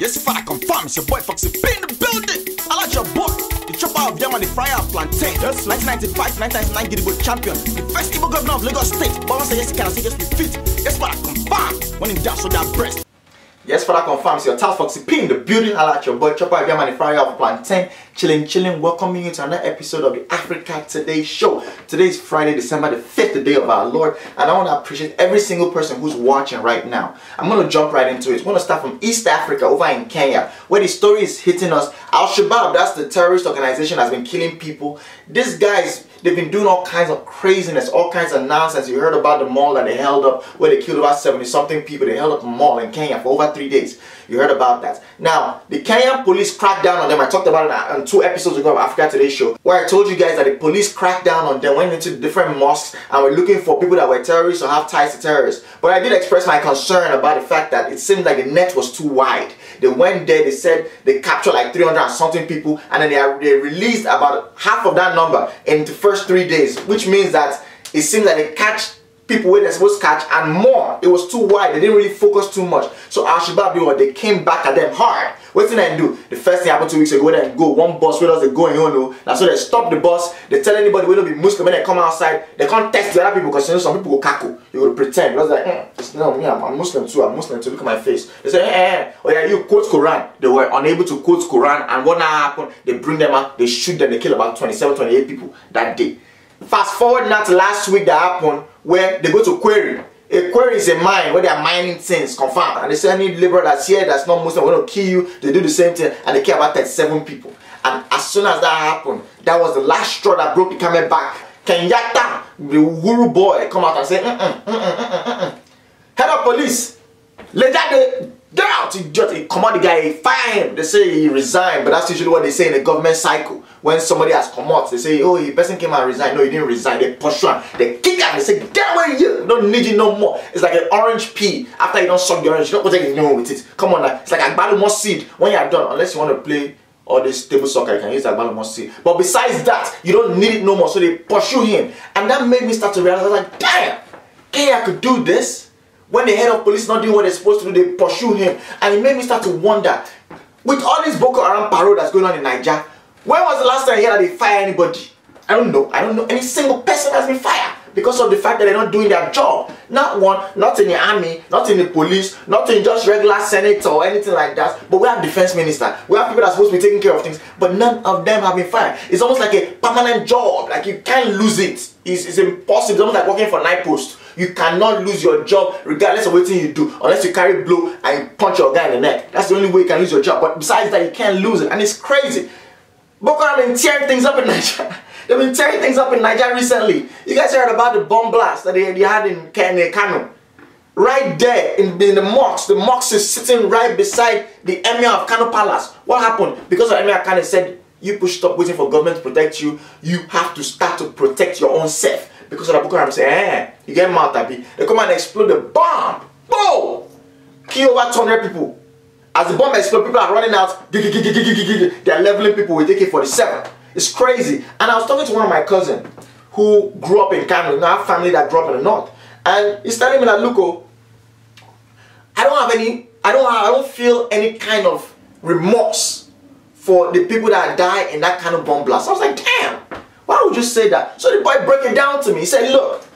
Yes, if I confirm, it's your boy Foxy P in the building. I like your boy. The chopper of them and the fryer of plantain. 1995, 1999 Gidigbo champion. The first Igbo governor of Lagos State. But once I say yes, can I say yes, we fit. Yes, but I confirm. When in doubt, show that breast. Yes, for that confirms your tal Foxy P in the building. I like your boy Chopper of them and the fryer of plantain. Chilling, welcoming you to another episode of the Africa Today show. Today is Friday, December the 5th, the day of our Lord, and I want to appreciate every single person who's watching right now. I'm going to jump right into it. I'm going to start from East Africa, over in Kenya, where the story is hitting us. Al-Shabaab, that's the terrorist organization, has been killing people. These guys, they've been doing all kinds of craziness, all kinds of nonsense. You heard about the mall that they held up, where they killed about 70-something people. They held up a mall in Kenya for over 3 days. You heard about that. Now, the Kenyan police cracked down on them. I talked about it on 2 episodes ago of Africa Today show, where I told you guys that the police cracked down on them, went into different mosques, and were looking for people that were terrorists or have ties to terrorists. But I did express my concern about the fact that it seemed like the net was too wide. They went there, they said they captured like 300 and something people, and then they released about half of that number in the first 3 days, which means that it seems like they catch people where they're supposed to catch and more. It was too wide. They didn't really focus too much. So Al-Shabaab, they came back at them hard. What did they do? The first thing happened 2 weeks ago, where they go one bus, where does they go, and you know, that's so they stop the bus. They tell anybody where they be Muslim, when they come outside, they can't test the other people, because you know some people go kaku. You go pretend. Because like, no, me, I'm Muslim too. I'm Muslim too. Look at my face. They say, oh yeah, you quote Quran. They were unable to quote Quran, and what now happened? They bring them out, they shoot them, they kill about 27, 28 people that day. Fast forward now to last week that happened, where they go to Quarry. A quarry is a mine where they are mining things, confirmed. And they say any liberal that's here that's not Muslim, we're going to kill you. They do the same thing, and they kill about 37 people. And as soon as that happened, that was the last straw that broke the camel back. Kenyatta, the Uhuru boy, come out and say, Head of police, let that get out. He just command the guy, fire him. They say he resigned, but that's usually what they say in the government cycle. When somebody has come out, they say, oh, the person came and resigned. No, he didn't resign. They pursue him. They kick him. They say, get away here. We don't need you no more. It's like an orange pea. After you don't suck the orange, you don't protect it with it. Come on now. It's like a balloon seed. When you're done, unless you want to play all this table soccer, you can use that balloon seed. But besides that, you don't need it no more. So they pursue him. And that made me start to realize, I was like, damn, Kenya could do this. When the head of police not doing what they're supposed to do, they pursue him. And it made me start to wonder, with all this Boko Haram parole that's going on in Nigeria, when was the last time you heard that they fire anybody? I don't know any single person that's been fired because of the fact that they're not doing their job. Not one, not in the army, not in the police, not in just regular senator or anything like that. But we have defense minister, we have people that are supposed to be taking care of things, but none of them have been fired. It's almost like a permanent job, like you can't lose it. It's impossible. It's almost like working for night post. You cannot lose your job regardless of what you do, unless you carry blow and you punch your guy in the neck. That's the only way you can lose your job. But besides that, you can't lose it, and it's crazy. Boko Haram have been tearing things up in Nigeria. They've been tearing things up in Nigeria recently. You guys heard about the bomb blast that they had in Kano? Right there in the mosque. The mosque is sitting right beside the Emir of Kano Palace. What happened? Because the Emir of Kano said, you push stop waiting for government to protect you. You have to start to protect your own self. Because of the Boko Haram say, you get mad at me. They come and explode the bomb. Boom! Kill over 200 people. As the bomb explodes, people are running out. They are leveling people with AK-47. It's crazy. And I was talking to one of my cousins who grew up in Kano. I have family that grew up in the north. And he's telling me that, look, I don't feel any kind of remorse for the people that die in that kind of bomb blast. I was like, damn, why would you say that? So the boy broke it down to me. He said, look,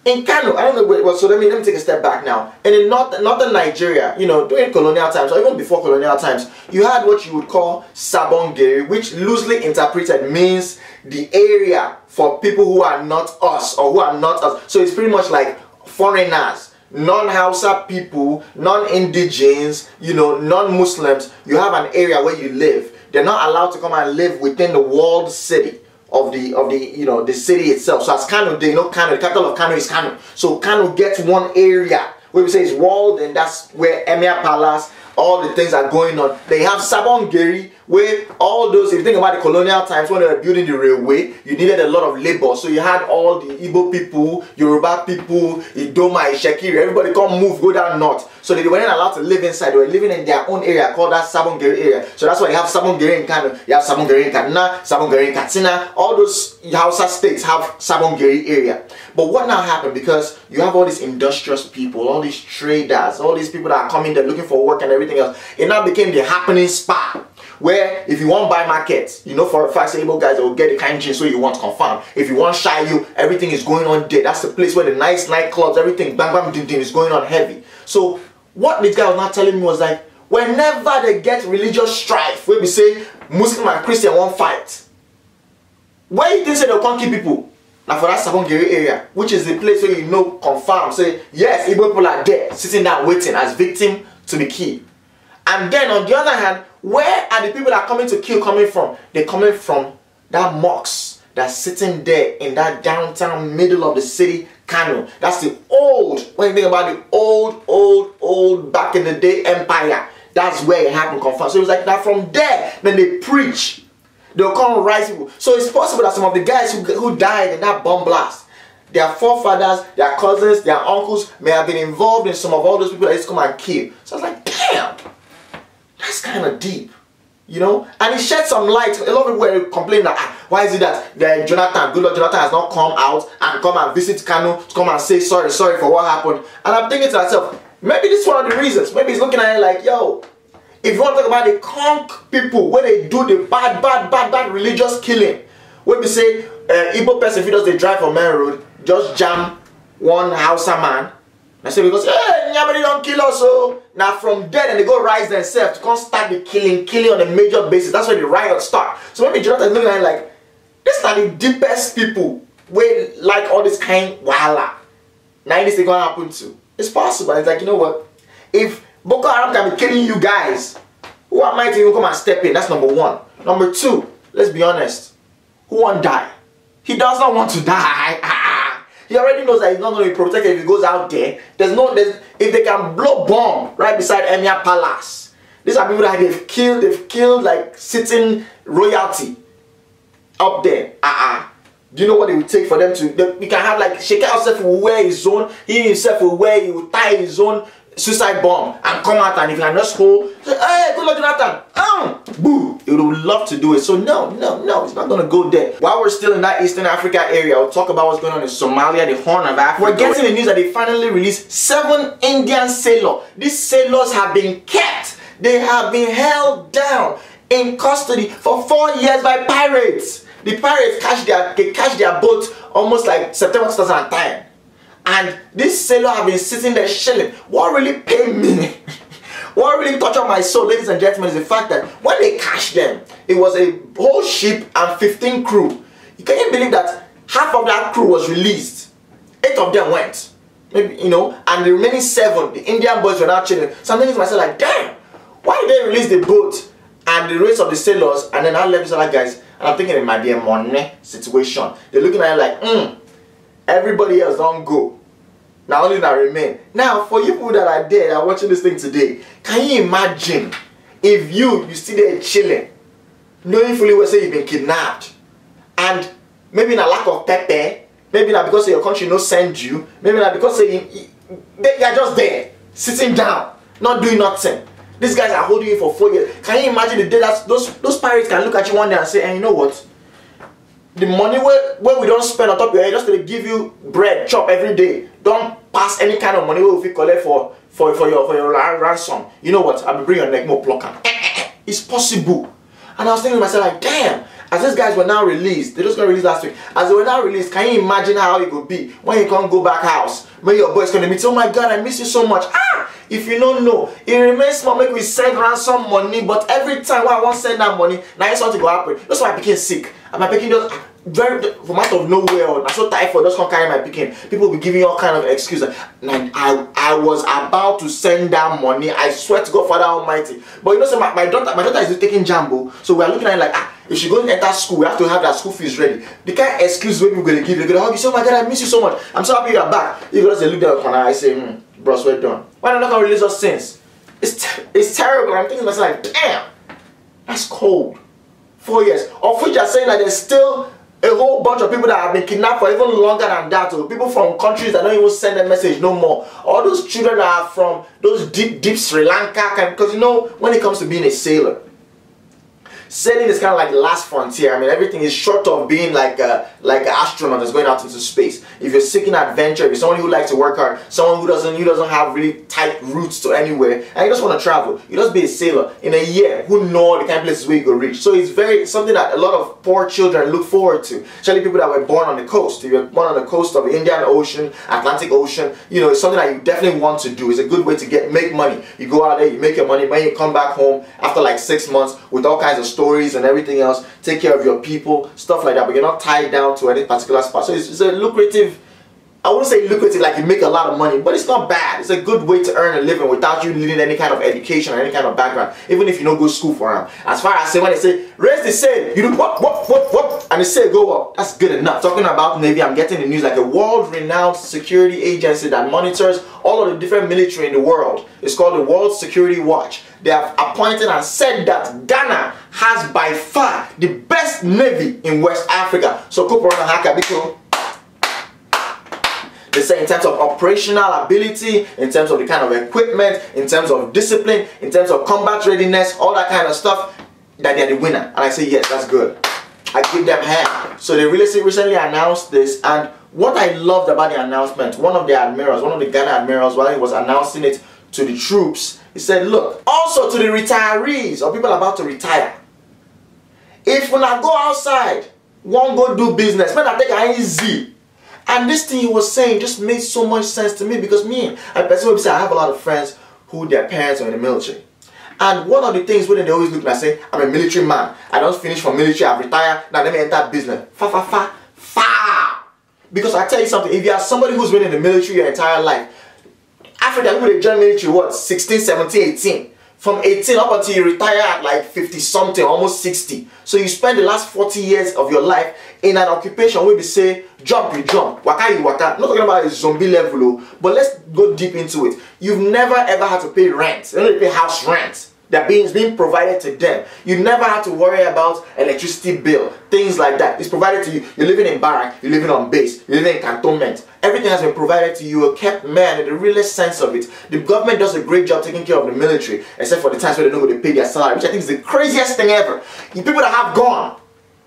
in Kano, I don't know where it was, so let me take a step back now. And in northern Nigeria, you know, during colonial times, or even before colonial times, you had what you would call Sabongeri, which loosely interpreted means the area for people who are not us, or who are not us. So it's pretty much like foreigners, non-Hausa people, non-indigens, you know, non-Muslims. You have an area where you live. They're not allowed to come and live within the walled city of the you know, the city itself. So as Kano, they know Kano, the capital of Kano is Kano. So Kano gets one area where we say it's walled, and that's where Emir Palace, all the things are going on. They have Sabongeri, where all those, if you think about the colonial times when they were building the railway, you needed a lot of labor. So you had all the Igbo people, Yoruba people, Idoma, Ishekiri, everybody come move, go down north. So they weren't allowed to live inside. They were living in their own area called that Sabongeri area. So that's why you have Sabongeri in Kano, you have Sabongeri in Kaduna, Sabongeri in Katsina. All those Hausa states have Sabongeri area. But what now happened? Because you have all these industrious people, all these traders, all these people that are coming there looking for work and everything else. It now became the happening spot. Where if you want buy markets, you know for a fact able guys will get the kind of jeans so you want confirm. If you want shy you, everything is going on there. That's the place where the nice nightclubs, everything bang bang ding ding is going on heavy. So what this guy was not telling me was like, whenever they get religious strife, where we say Muslim and Christian won't fight, where you think say they'll come kill people? Now for that Sabongeri area, which is the place where you know confirm, say yes, Igbo people are there, sitting down waiting as victim to be killed. And then on the other hand, where are the people that are coming to kill coming from? They're coming from that mosque that's sitting there in that downtown middle of the city, Kano. That's the old, when you think about the old back in the day empire, that's where it happened confirmed. So it was like that from there, then they preach. They'll come rise people. So it's possible that some of the guys who died in that bomb blast, their forefathers, their cousins, their uncles may have been involved in some of all those people that used to come and kill. So I was like, damn. That's kind of deep, you know, and it shed some light. A lot of people were complaining that why is it that Jonathan, good Lord Jonathan, has not come out and come and visit Kano to come and say sorry for what happened. And I'm thinking to myself, maybe this is one of the reasons. Maybe he's looking at it like, yo, if you want to talk about the conk people, where they do the bad religious killing, where we say Igbo person, if he does the drive from main road, just jam one Hausa man. I say because hey, nobody don't kill us, so now from there and they go rise themselves to come start the killing on a major basis. That's where the riot start. So maybe Jonathan is looking at it like, these are the deepest people where like all this kind wahala. Now this is gonna happen to. It's possible. It's like, you know what? If Boko Haram can be killing you guys, who am I to even come and step in? That's number one. Number two, let's be honest. Who won't die? He does not want to die. He already knows that he's not going to be protected if he goes out there. If they can blow bomb right beside Emir Palace. These are people that they've killed like sitting royalty up there. Do you know what it would take for them to, we can have like, Sheikh himself will wear his own, he himself will wear, he will tie his own suicide bomb and come out, and if you can just hold, say, hey, good luck Jonathan, boo, he would love to do it. So no, it's not going to go there. While we're still in that Eastern Africa area, I'll talk about what's going on in Somalia, the Horn of Africa. We're getting the news that they finally released 7 Indian sailors. These sailors have been kept, they have been held down in custody for 4 years by pirates. The pirates catch their boat almost like September 2010. And these sailors have been sitting there chilling. What really paid me, what really touched my soul, ladies and gentlemen, is the fact that when they catch them, it was a whole ship and 15 crew. Can you believe that half of that crew was released? 8 of them went. Maybe, you know, and the remaining 7, the Indian boys were not chilling. So I'm thinking to myself like, damn, why did they release the boat and the rest of the sailors and then I left these other guys? And I'm thinking it might be a money situation. They're looking at it like, everybody else don't go. Now only that remain. Now for you people that are there, that are watching this thing today, can you imagine if you still there chilling, knowing fully well say you've been kidnapped, and maybe in a lack of pepper, maybe not because your country no send you, maybe not because you're just there, sitting down, not doing nothing. These guys are holding you for 4 years. Can you imagine the day that those pirates can look at you one day and say, you know what? The money where we don't spend on top of your head, just to give you bread, chop every day. Don't pass any kind of money where we collect for your ransom. You know what? I'll bring your neck more plucker. It's possible. And I was thinking to myself like, damn, as these guys were now released, they just got released last week. As they were now released, can you imagine how it could be when you can't go back house? When your boy's gonna meet, oh my God, I miss you so much. If you don't know, it remains small, make we send ransom money, but every time when I want to send that money, now it's something go happen. That's why I became sick. And my picking just from out of nowhere, I'm so typhoid, just can't carry my picking. People will be giving you all kind of excuses. And I was about to send that money. I swear to God, Father Almighty. But you know, so my daughter is taking Jambo, so we are looking at it like, if she goes to enter school, we have to have that school fees ready. The kind of excuse we're going to give, they're going to hug you. So, oh my God, I miss you so much. I'm so happy you're back. You guys look down and I say, bros, we're done. Why not release us since? It's terrible. I'm thinking to myself like, damn. That's cold. 4 years. Of which are saying that there's still a whole bunch of people that have been kidnapped for even longer than that. Or people from countries that don't even send a message no more. All those children that are from those deep Sri Lanka. Because you know, when it comes to being a sailor, sailing is kind of like the last frontier. I mean, everything is short of being like an astronaut that's going out into space. If you're seeking adventure, if you're someone who likes to work hard, someone who doesn't have really tight routes to anywhere, and you just want to travel, you just be a sailor in a year. Who know the kind of places where you go reach? So it's something that a lot of poor children look forward to. Especially people that were born on the coast. If you're born on the coast of the Indian Ocean, Atlantic Ocean, you know, it's something that you definitely want to do. It's a good way to make money. You go out there, you make your money, when you come back home after like 6 months with all kinds of stories and everything else, take care of your people, stuff like that, but you're not tied down to any particular spot. So it's a lucrative, I wouldn't say lucrative like you make a lot of money, but it's not bad. It's a good way to earn a living without you needing any kind of education or any kind of background, even if you don't go to school for them. As far as when they say raise the sail, you do what, and the sail go up. That's good enough. Talking about Navy, I'm getting the news like a world-renowned security agency that monitors all of the different military in the world. It's called the World Security Watch. They have appointed and said that Ghana has by far the best navy in West Africa. So they say in terms of operational ability, in terms of the kind of equipment, in terms of discipline, in terms of combat readiness, all that kind of stuff, that they're the winner. And I say yes, that's good. I give them hand. So they recently announced this, and what I loved about the announcement, one of the admirals, one of the Ghana admirals, while he was announcing it to the troops, he said, look, also to the retirees or people about to retire, if when I go outside, one go do business, man, I take it easy. And this thing he was saying just made so much sense to me, because me, I have a lot of friends who their parents are in the military. And one of the things when they always look and I say, I'm a military man, I don't finish from military, I've retired, now let me enter business. Because I tell you something, if you are somebody who's been in the military your entire life, Africa, people they join military, what, 16, 17, 18. From 18 up until you retire at like 50 something, almost 60. So you spend the last 40 years of your life in an occupation where we say, jump, you jump, waka, you waka. Not talking about a zombie level, but let's go deep into it. You've never ever had to pay rent. You don't have to pay house rent. It's being provided to them. You never have to worry about electricity bill, things like that. It's provided to you. You're living in barrack, you're living on base, you're living in cantonment. Everything has been provided to you. You're kept man in the realest sense of it. The government does a great job taking care of the military, except for the times where they don't go to pay their salary, which I think is the craziest thing ever. The people that have gone,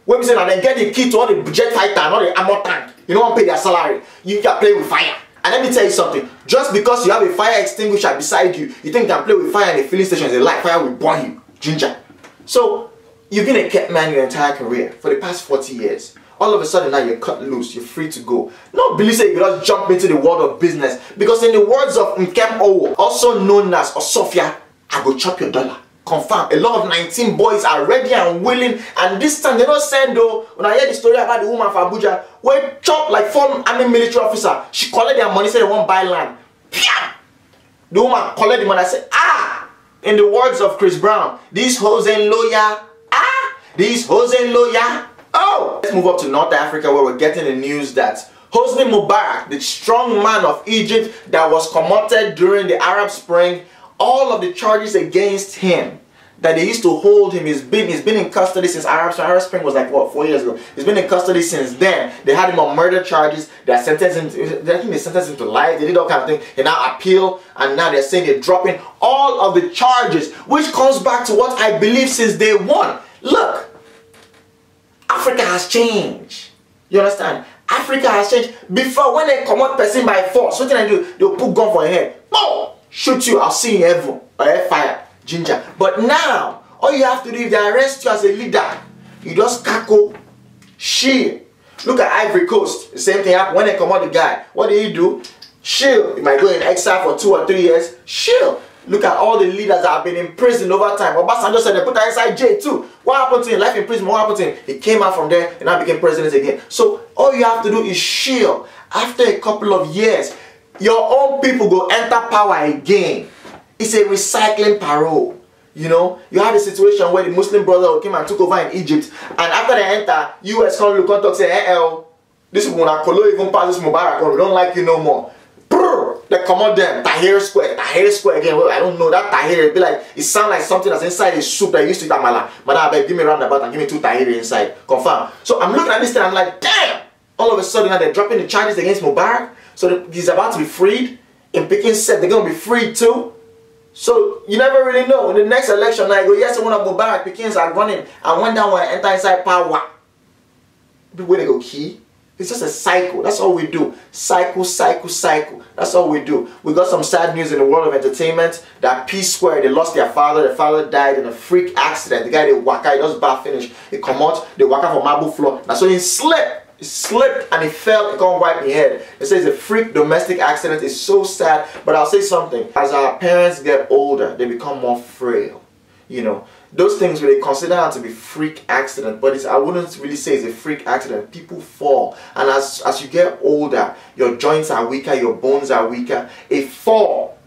when we say that they get the key to all the jet fighter and all the armor tank, you don't want to pay their salary. You can play with fire. And let me tell you something, just because you have a fire extinguisher beside you, you think you can play with fire in the filling station, it's a light, fire will burn you, ginger. So, you've been a kept man your entire career, for the past 40 years. All of a sudden now you're cut loose, you're free to go. No believe say you just jump into the world of business, because in the words of Nkem Owo, also known as Osofia, I go chop your dollar. Confirm. A lot of 19 boys are ready and willing, and this time they don't send though. When I hear the story about the woman from Abuja, where chop like 4 army military officer, she collect their money, say they won't buy land. The woman collect the money, I say, in the words of Chris Brown, these hoes ain't lawyer. These hoes ain't lawyer. Oh! Let's move up to North Africa, where we're getting the news that Hosni Mubarak, the strong man of Egypt that was commoted during the Arab Spring, all of the charges against him that they used to hold him, he's been in custody since Arab Spring was like what, 4 years ago. He's been in custody since then. They had him on murder charges. They sentenced him to life. They did all kinds of things. He now appeal, and now they're saying they're dropping all of the charges, which comes back to what I believe since day one. Look, Africa has changed. You understand? Africa has changed. Before, when they come out person by force, what can I do? They'll put gun for your head. Boom! Shoot you, I'll see you in heaven. Or fire. Ginger. But now, all you have to do, if they arrest you as a leader, you just cackle, shield. Look at Ivory Coast. The same thing happened when they come out the guy. What do you do? Shield. You might go in exile for 2 or 3 years. Shield. Look at all the leaders that have been imprisoned over time. Obasanjo said they put her inside jail too. What happened to him? Life in prison. What happened to him? He came out from there and now became president again. So all you have to do is shield. After a couple of years, your own people go enter power again. It's a recycling parole. You know, you had a situation where the Muslim brother came and took over in Egypt, and after they enter, US come look and talk, say, this one Kolo even passes Mubarak, we don't like you no more. Brr, They come out them, Tahir Square again. Well, I don't know that Tahir. It be like, it sounds like something that's inside the soup that you used to eat at Mala. Madam, I beg, give me roundabout and give me 2 Tahir inside. Confirm. So I'm looking at this thing, I'm like, damn! All of a sudden now they're dropping the charges against Mubarak. So he's about to be freed. In Pekin said they're going to be freed too. So you never really know. In the next election, I go, yes, I want to Mubarak. Pekins are running. I went down when I enter inside power. Where they go key? It's just a cycle. That's all we do. Cycle, cycle, cycle. That's all we do. We got some sad news in the world of entertainment. That PSquare, they lost their father. Their father died in a freak accident. The guy, they waka, he just bar finish. He come out, they waka from marble floor. Now, so he slipped. He slipped and he fell. He can't wipe his head. They say it's a freak domestic accident. It's so sad. But I'll say something. As our parents get older, they become more frail. You know, those things we consider to be freak accident, but I wouldn't really say it's a freak accident. People fall, and as you get older, your joints are weaker, your bones are weaker. A fall,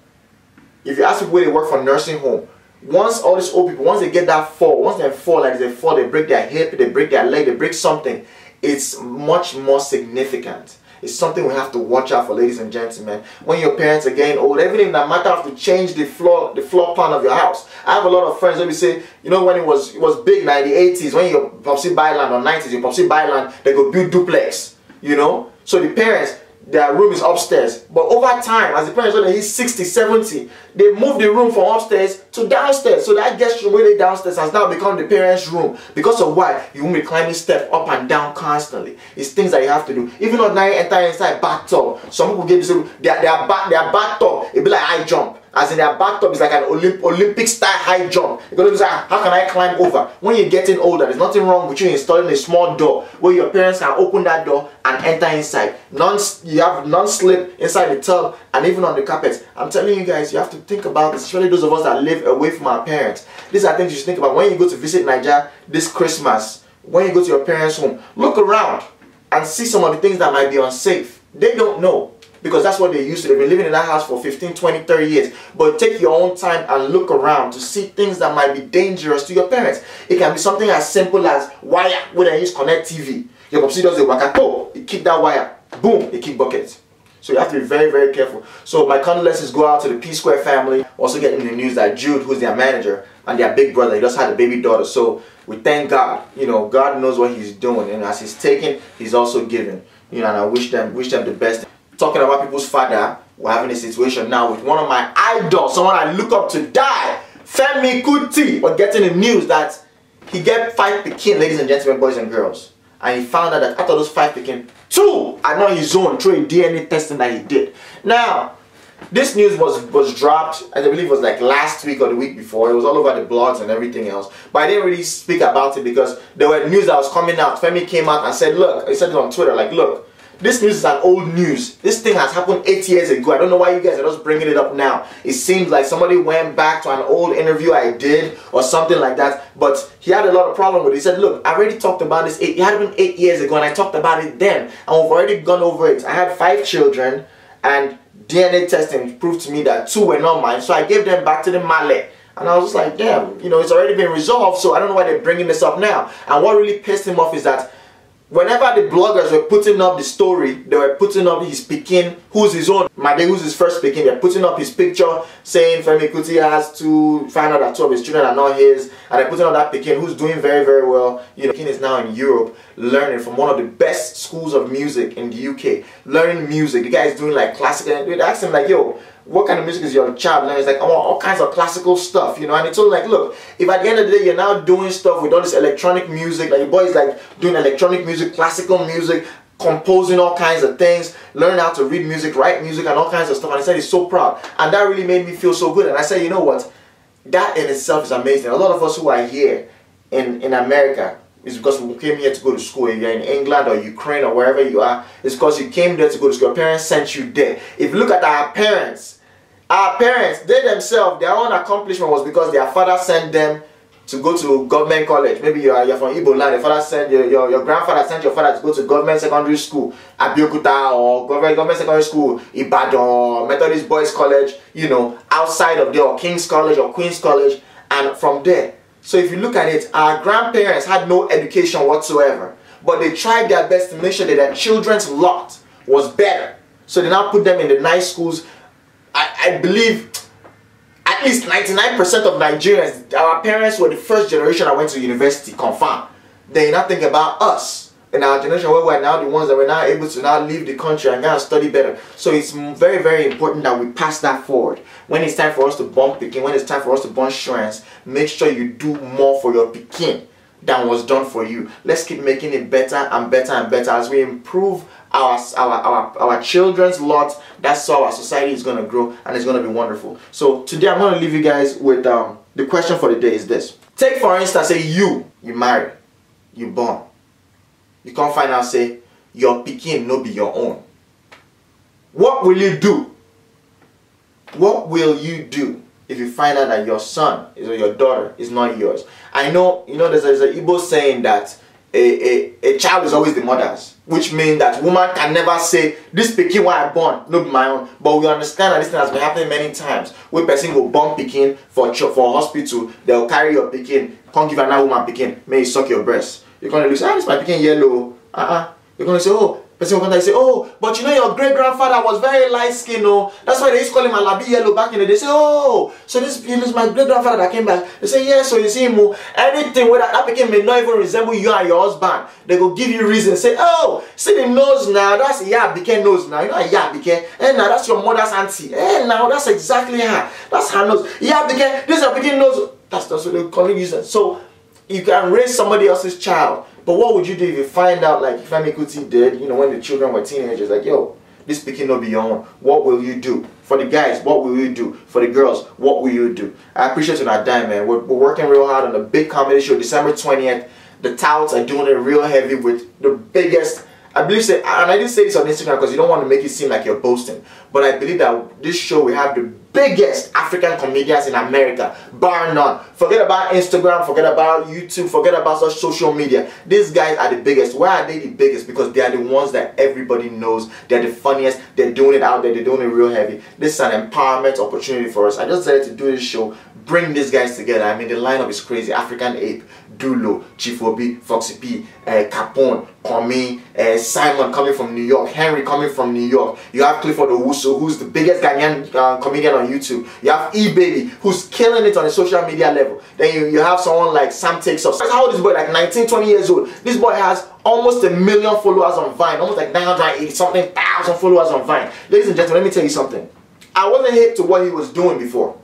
if you ask people where they work for nursing home, once all these old people, once they get that fall, once they fall, like they fall, they break their hip, they break their leg, they break something, it's much more significant. It's something we have to watch out for, ladies and gentlemen. When your parents are getting old, everything that matters to change the floor plan of your house. I have a lot of friends that will say, you know, when it was big, like the 80s, when your popsy buy land, or 90s, your popsy buy land, they go build duplex, you know. So the parents, their room is upstairs. But over time, as the parents are 60, 70, they move the room from upstairs to downstairs. So that guest room where they downstairs has now become the parents' room. Because of why? You won't be climbing steps up and down constantly. It's things that you have to do. Even though now you enter inside bathtub, some people give you their bathtub, it be like high jump. As in their bathtub is like an Olympic style high jump. You're going to say, how can I climb over? When you're getting older, there's nothing wrong with you installing a small door where your parents can open that door and enter inside. You have non-slip inside the tub and even on the carpet. I'm telling you guys, you have to think about this, especially those of us that live away from our parents. These are things you should think about when you go to visit Nigeria this Christmas. When you go to your parents' home, look around and see some of the things that might be unsafe. They don't know, because that's what they used to. They've been living in that house for 15, 20, 30 years. But take your own time and look around to see things that might be dangerous to your parents. It can be something as simple as wire where they use connect TV. Your popsi does the wakato, you kick that wire, boom, you kick buckets. So you have to be very, very careful. So my condolences go out to the PSquare family. Also getting the news that Jude, who's their manager, and their big brother, he just had a baby daughter. So we thank God. You know, God knows what he's doing. And as he's taking, he's also giving. You know, and I wish them the best. Talking about people's father, we're having a situation now with one of my idols, someone I look up to die, Femi Kuti. We're getting the news that he get 5 Pekin, ladies and gentlemen, boys and girls. And he found out that out of those 5 Pekin, 2 are not his own through a DNA testing that he did. Now, this news was dropped, I believe it was like last week or the week before. It was all over the blogs and everything else. But I didn't really speak about it because there were news that was coming out. Femi came out and said, look, he said it on Twitter, like, look, this news is an old news. This thing has happened 8 years ago. I don't know why you guys are just bringing it up now. It seems like somebody went back to an old interview I did or something like that. But he had a lot of problem with it. He said, look, I already talked about this. It had been 8 years ago and I talked about it then. And we've already gone over it. I had 5 children and DNA testing proved to me that 2 were not mine. So I gave them back to the Malay. And I was just like, damn, you know, it's already been resolved. So I don't know why they're bringing this up now. And what really pissed him off is that whenever the bloggers were putting up the story, they were putting up his Pekin, who's his own, Made, who's his first Pekin. They're putting up his picture saying Femi Kuti has to find out that 2 of his children are not his. And they're putting up that Pekin who's doing very, very well. You know, Pekin is now in Europe learning from one of the best schools of music in the UK. Learning music. The guy is doing like classical. They asked him like, yo, what kind of music is your child learning? He's like, I want all kinds of classical stuff, you know. And he told him like, look, if at the end of the day you're now doing stuff with all this electronic music, like your boy is like doing electronic music, classical music, composing all kinds of things, learning how to read music, write music and all kinds of stuff. And he said he's so proud. And that really made me feel so good. And I said, you know what? That in itself is amazing. A lot of us who are here in America, it's because we came here to go to school. If you're in England or Ukraine or wherever you are, it's because you came there to go to school. Your parents sent you there. If you look at our parents, they themselves, their own accomplishment was because their father sent them to go to government college. Maybe you're from Igbo land, your grandfather sent your father to go to government secondary school, Abeokuta, or government secondary school, Ibadan, Methodist Boys College, you know, outside of there, or King's College or Queen's College, and from there. So if you look at it, our grandparents had no education whatsoever, but they tried their best to make sure that their children's lot was better. So they now put them in the nice schools. I believe at least 99% of Nigerians, our parents were the first generation that went to university, confirmed. Then you not think about us in our generation where we're now the ones that we're now able to now leave the country and go and study better. So it's very, very important that we pass that forward. When it's time for us to born pikin, when it's time for us to born insurance, make sure you do more for your pikin than was done for you. Let's keep making it better and better and better as we improve our children's lot. That's how our society is going to grow, and it's going to be wonderful. So today I'm going to leave you guys with the question for the day is this. Take for instance, say you married, you born. You can't find out say your pikin no be your own. What will you do? What will you do if you find out that your son or your daughter is not yours? I know, there's an Igbo saying that a child is always the mother's, which means that woman can never say this pikin why I born no be my own. But we understand that this thing has been happening many times. Where person go born pikin for hospital, they'll carry your pikin, can't give another woman pikin, may you suck your breast. You're gonna look, this my pikin yellow. You're gonna say, oh. Person will come and say, oh, but your great grandfather was very light skinned, oh. That's why they used to call him Alabi Yellow back in the day. They say, oh, so this is my great grandfather that came back. They say, yeah, so you see him, anything where that pikin may not even resemble you and your husband. They go give you reason. Say, oh, see the nose now. That's Bike nose now. You know Bike. Now that's your mother's auntie. Now that's exactly her. That's her nose. Bike. This is a Bike nose. That's what they call it. So you can raise somebody else's child. But what would you do if you find out, like Femi Kuti did, when the children were teenagers, like, yo, this pikin no be your own. What will you do? For the guys, what will you do? For the girls, what will you do? I appreciate you not dying, man. We're working real hard on the big comedy show, December 20th. The touts are doing it real heavy with the biggest, I believe, and I didn't say this on Instagram because you don't want to make it seem like you're boasting, but I believe that this show we have the biggest African comedians in America, bar none. Forget about Instagram, forget about YouTube, forget about such social media. These guys are the biggest. Why are they the biggest? Because they are the ones that everybody knows. They're the funniest. They're doing it out there. They're doing it real heavy. This is an empowerment opportunity for us. I just decided to do this show, bring these guys together. I mean, the lineup is crazy. African Ape, Dulo, Chief Obi, Foxy P, Capone, Kwame, Simon coming from New York, Henry coming from New York. You have Clifford Owusu, who's the biggest Ghanaian comedian on YouTube. You have E-Baby, who's killing it on the social media level. Then you have someone like Sam Takes Off. How old is this boy? Like 19, 20 years old. This boy has almost 1 million followers on Vine, almost like 980 something thousand followers on Vine. Ladies and gentlemen, let me tell you something. I wasn't hip to what he was doing before.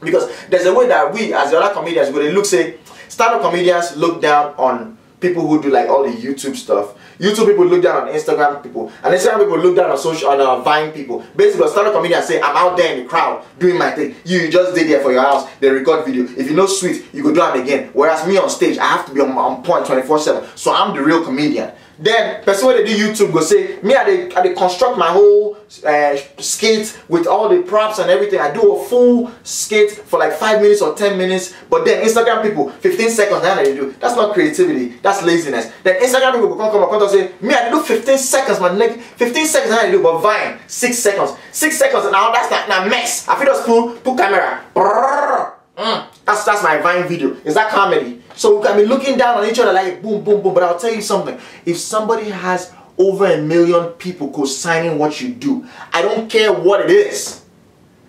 Because there's a way that we, as the other comedians, when they look, say, stand-up comedians look down on people who do like all the YouTube stuff. YouTube people look down on Instagram people, and Instagram people look down on Vine people. Basically, stand-up comedians say, I'm out there in the crowd doing my thing. You just stay there for your house, they record video. If you know sweet, you go do them again. Whereas me on stage, I have to be on point 24/7. So I'm the real comedian. Then, person when they do YouTube go say, me I they construct my whole skit with all the props and everything. I do a full skit for like 5 minutes or 10 minutes. But then Instagram people, 15 seconds, now they do. That's not creativity, that's laziness. Then Instagram people come and say, me I do 15 seconds, my neck, 15 seconds now they do, but Vine, 6 seconds. 6 seconds, and now that's not mess. I feel just put camera. That's my Vine video. Is that comedy? So we can be looking down on each other like boom, boom, boom. But I'll tell you something. If somebody has over 1 million people co-signing what you do, I don't care what it is.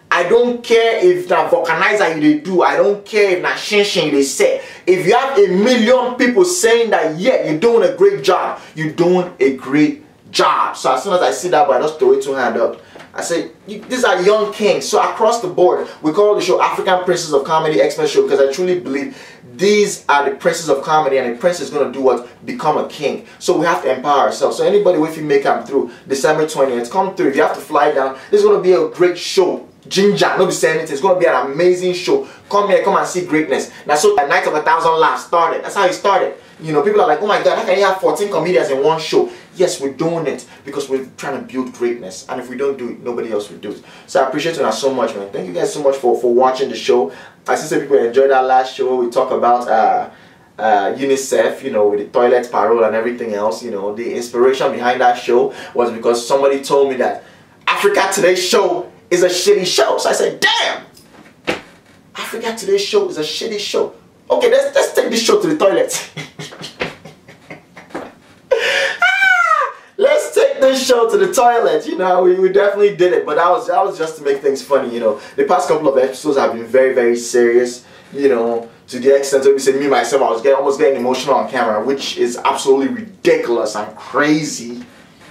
I don't care if that vulcanizer you they do. I don't care if that shin they say. If you have 1 million people saying that, yeah, you're doing a great job. You're doing a great job. So as soon as I see that, I just throw it 2 hands up. I say, these are young kings. So across the board, we call the show African Princes of Comedy X-Men Show, because I truly believe these are the princes of comedy, and a prince is going to do what? Become a king. So we have to empower ourselves. So anybody, if you may come through December 20th, come through. If you have to fly down, this is going to be a great show. Ginger, nobody say anything. It's going to be an amazing show. Come here, come and see greatness. Now, so the Night of 1,000 Laughs started. That's how it started. People are like, oh my God, how can you have 14 comedians in one show? Yes, we're doing it because we're trying to build greatness. And if we don't do it, nobody else will do it. So I appreciate you so much, man. Thank you guys so much for watching the show. I see some people enjoyed that last show. We talk about UNICEF, with the toilet parole and everything else. The inspiration behind that show was because somebody told me that Africa Today's show is a shitty show. So I said, damn, Africa Today's show is a shitty show. Okay, let's take this show to the toilet. Let's take this show to the toilet. You know, we definitely did it, but that was just to make things funny. You know, the past couple of episodes have been very, very serious. You know, to the extent that we said me myself, I was almost getting emotional on camera, which is absolutely ridiculous and crazy.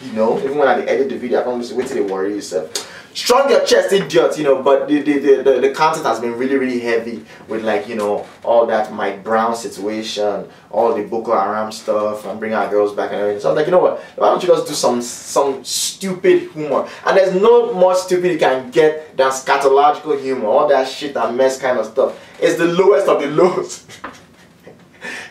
You know, even when I edit the video, I can't listen. Wait till they worry yourself. Strong your chest, idiot, you know, but the content has been really, really heavy with, like, you know, all that Mike Brown situation, all the Boko Haram stuff, and bring our girls back and everything. So I was like, you know what, why don't you just do some stupid humor? And there's no more stupid you can get than scatological humor, all that shit and mess kind of stuff. It's the lowest of the lows.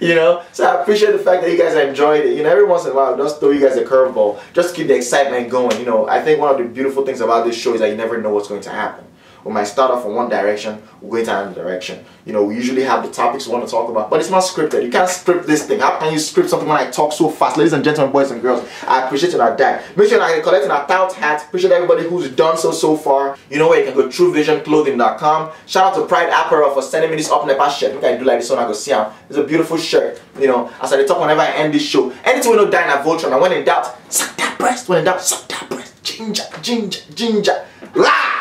You know, so I appreciate the fact that you guys enjoyed it. You know, every once in a while, just throw you guys a curveball, just to keep the excitement going. You know, I think one of the beautiful things about this show is that you never know what's going to happen. We might start off in one direction, we'll go into another direction. You know, we usually have the topics we want to talk about, but it's not scripted. You can't script this thing. How can you script something when I talk so fast? Ladies and gentlemen, boys and girls, I appreciate you and that. Make sure you're collecting a tout hat. Appreciate everybody who's done so far. You know where you can go, truevisionclothing.com. Shout out to Pride Apparel for sending me this up nepa shirt. Look, I do like this one, I go see him. It's a beautiful shirt. You know, as I talk whenever I end this show. Anything we don't die in a Voltron, and when in doubt, suck that breast. When in doubt, suck that breast. Ginger, ginger, ginger. Rah!